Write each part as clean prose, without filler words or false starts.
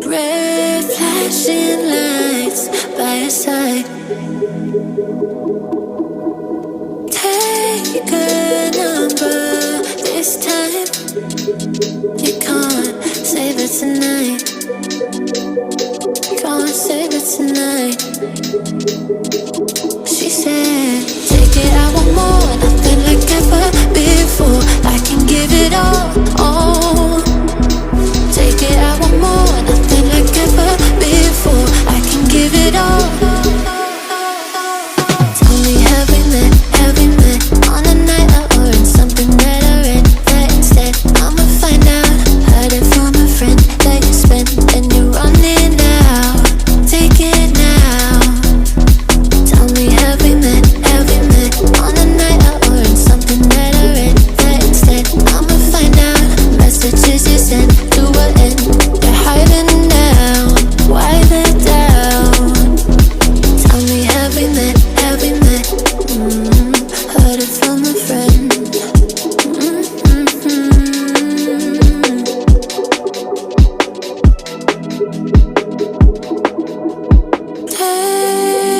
Red flashing lights by your side. Take a number this time. You can't save it tonight. Can't save it tonight. She said, take it, I want more. Nothing like ever before. I can give it all. Take it, I want more. Nothing like ever before. I can give it all. Tell me, have we met? Have we met on a night out or in something that I read? That instead, I'ma find out. Heard it from a friend that you spent and you're running now. Take it now. Tell me, have we met? Have we met on a night out or in something that I read? That instead, I'ma find out. Messages you sent to what end? You're hiding now. Why the doubt? Tell me, have we met? Have we met? Heard it from a friend.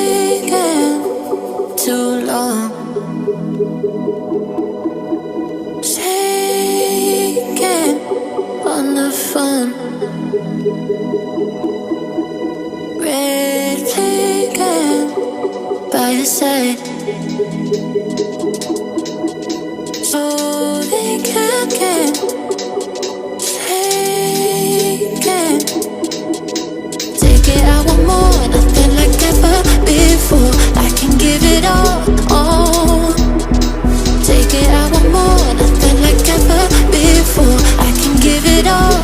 Taking too long. Shaking on the phone. Red flagging by your side. So they can't get shaken. Take it, I want more. Nothing like ever before. I can give it all. Take it, I want more. Nothing like ever before. I can give it all.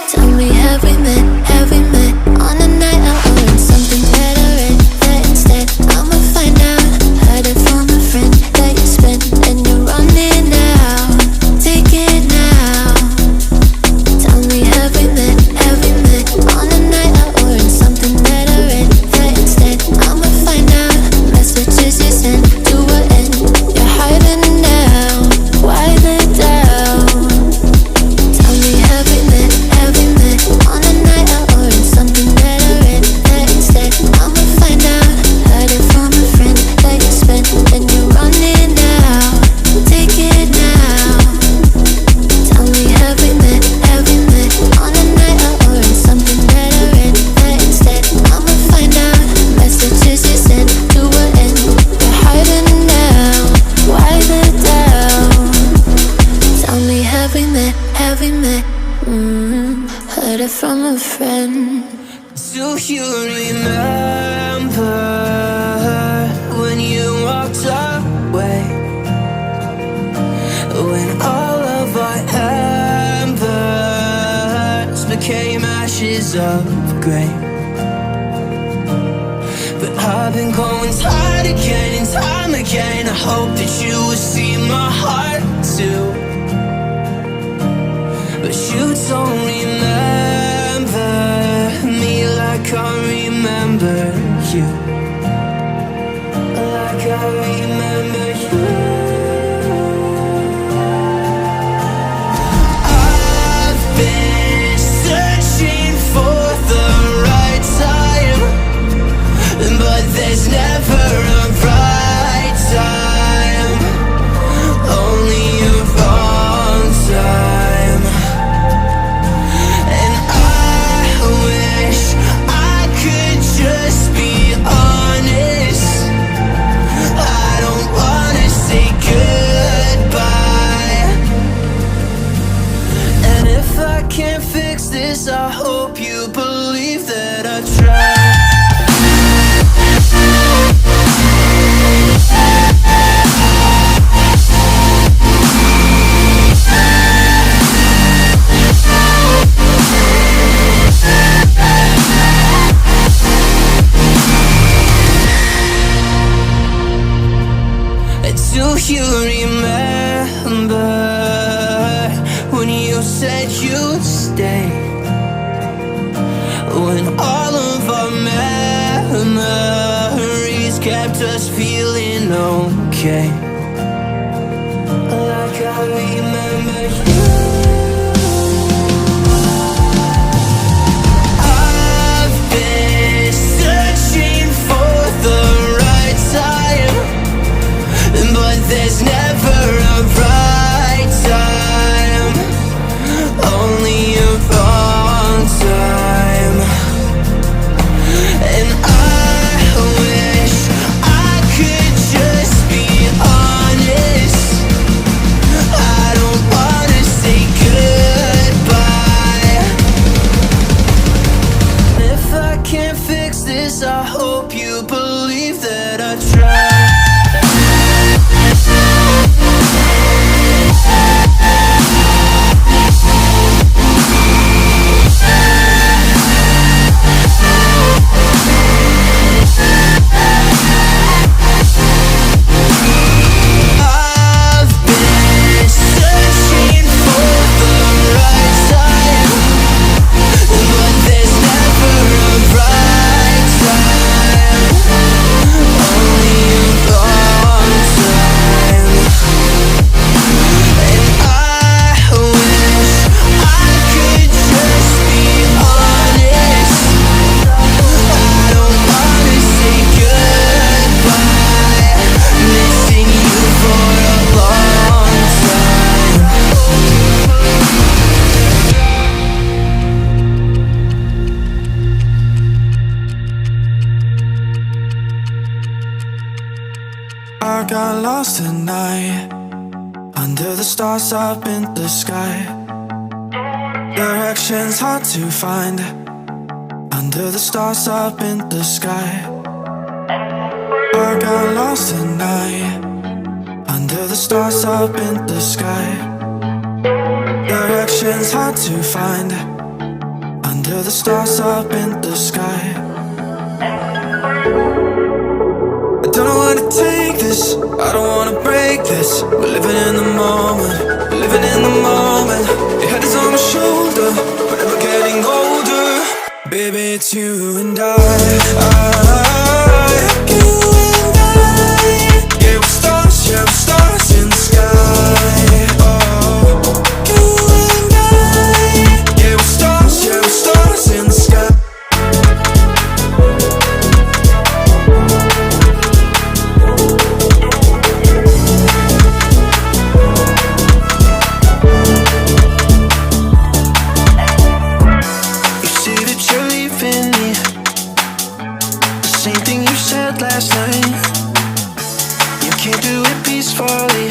Tell me, have we met? Have we met on a night out or in something that I read? That instead, I'ma find out. Heard it from a friend that you spent and you're running now. Take it now. Tell me, have we met? Have we met on a night out or in something that I read? That instead, I'ma find out. Messages you sent to what end? You're hiding now. Why the doubt? Tell me, have we met? Have we met on a night out or in something that I read? That instead, I'ma find out. Heard it from a friend that you spent and you're running now. Take it now. Tell me, have we met? Have we met on a night out or in something that I read? That instead, I'ma find out. Messages you sent to what end? You're hiding now. Why the doubt? Tell me, have we met? Have we met? Heard it from a friend. Do you remember when you walked away? When all of our embers became ashes of grey. But I've been going tired again and time again. I hope that you will see my heart too. But you don't remember me like I remember you. Like I remember you. I've been searching for the right time, but there's never a right time, only a wrong time. And I wish I could just be honest. I don't wanna say goodbye. And if I can't fix this, I hope you believe that I tried. Do you remember when you said you'd stay? When all of our memories kept us feeling okay. like I remember you. I've been searching for the right time, but there's never a right time, only a wrong time. And I wish I could just be honest. I don't wanna say goodbye. If I can't fix this, I hope you believe that I tried. I got lost tonight, under the stars up in the sky. Directions hard to find, under the stars up in the sky. I got lost tonight, under the stars up in the sky. Directions hard to find, under the stars up in the sky. I don't wanna take this, I don't wanna break this. We're living in the moment, living in the moment. Your head is on my shoulder, we're never getting older. Baby, it's you and I. You and I. Yeah, we're stars in the sky. Oh, you and I. Yeah, we're stars in the sky. Last night, you can't do it peacefully.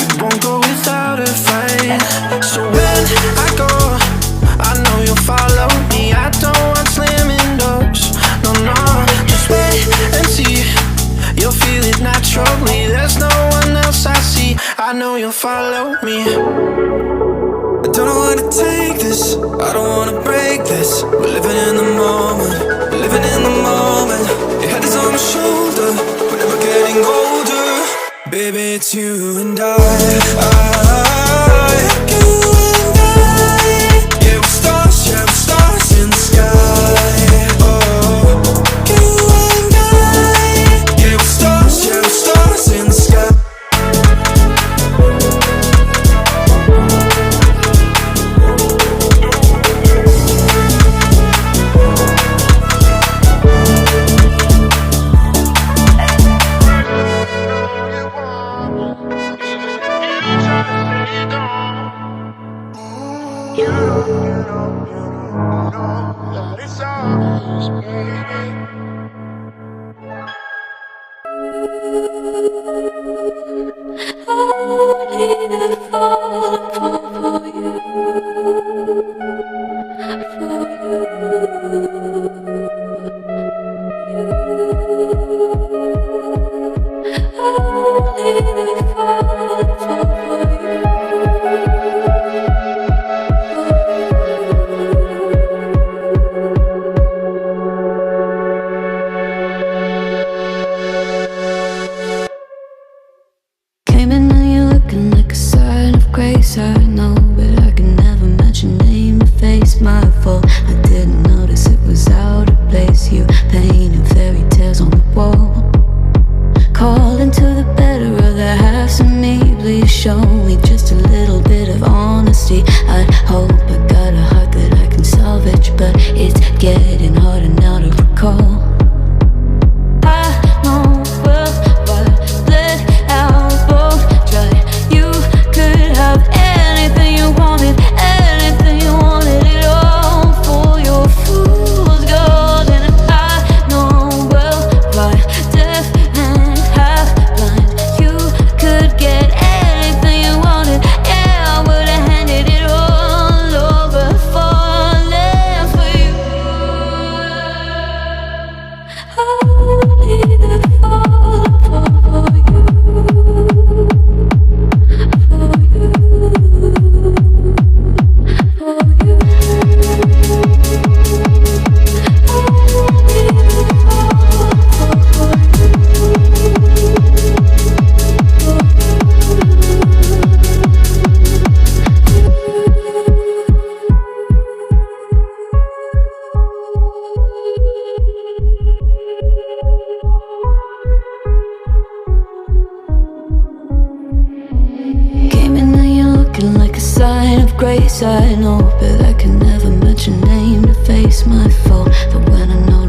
We won't go without a fight. So when I go, I know you'll follow me. I don't want slamming doors, no, no. Just wait and see, you'll feel it naturally. There's no one else I see, I know you'll follow me. I don't wanna take this, I don't wanna break this. We're living in the moment, living in the moment. Your head is on my shoulder, we're never getting older. Baby, it's you and I. You and I. Yeah, we're stars in the sky. Oh, you and I. Yeah, we're stars in the sky. Came in and you're looking like a sign of grace. I know, but I can never match your name or face. My fault, I didn't notice it was out of place. You painted fairy tales on the wall, calling to the better of the halves and Grace, I know, but I can never match your name to face my fault. But when I know